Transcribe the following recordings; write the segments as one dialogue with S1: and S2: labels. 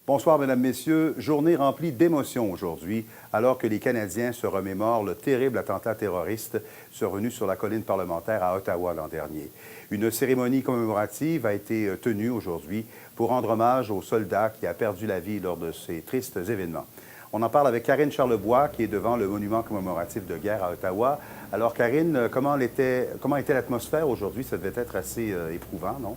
S1: Bonsoir, Mesdames, Messieurs. Journée remplie d'émotions aujourd'hui, alors que les Canadiens se remémorent le terrible attentat terroriste survenu sur la colline parlementaire à Ottawa l'an dernier. Une cérémonie commémorative a été tenue aujourd'hui pour rendre hommage aux soldats qui a perdu la vie lors de ces tristes événements. On en parle avec Karine Charlebois, qui est devant le monument commémoratif de guerre à Ottawa. Alors, Karine, comment était l'atmosphère aujourd'hui? Ça devait être assez éprouvant, non?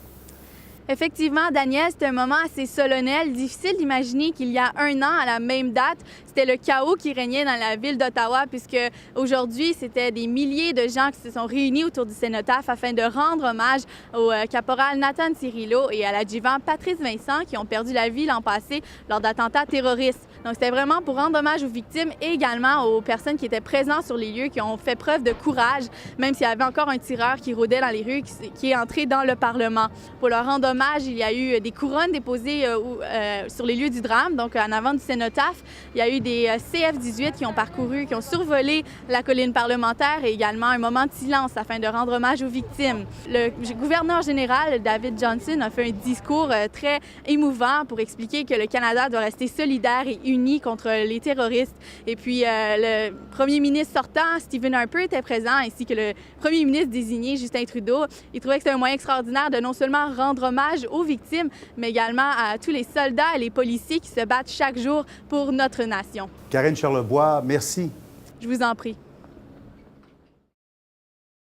S2: Effectivement, Daniel, c'est un moment assez solennel. Difficile d'imaginer qu'il y a un an, à la même date, c'était le chaos qui régnait dans la ville d'Ottawa, puisque aujourd'hui, c'était des milliers de gens qui se sont réunis autour du cénotaphe afin de rendre hommage au caporal Nathan Cirillo et à l'adjudant Patrice Vincent, qui ont perdu la vie l'an passé lors d'attentats terroristes. Donc, c'était vraiment pour rendre hommage aux victimes et également aux personnes qui étaient présentes sur les lieux, qui ont fait preuve de courage, même s'il y avait encore un tireur qui rôdait dans les rues, qui est entré dans le Parlement. Pour leur rendre hommage, il y a eu des couronnes déposées sur les lieux du drame, donc en avant du cénotaphe. Il y a eu des CF-18 qui ont survolé la colline parlementaire et également un moment de silence afin de rendre hommage aux victimes. Le gouverneur général, David Johnston, a fait un discours très émouvant pour expliquer que le Canada doit rester solidaire et uni contre les terroristes. Et puis, le premier ministre sortant, Stephen Harper, était présent, ainsi que le premier ministre désigné, Justin Trudeau. Il trouvait que c'était un moyen extraordinaire de non seulement rendre hommage aux victimes, mais également à tous les soldats et les policiers qui se battent chaque jour pour notre nation.
S1: Karine Charlebois, merci.
S2: Je vous en prie.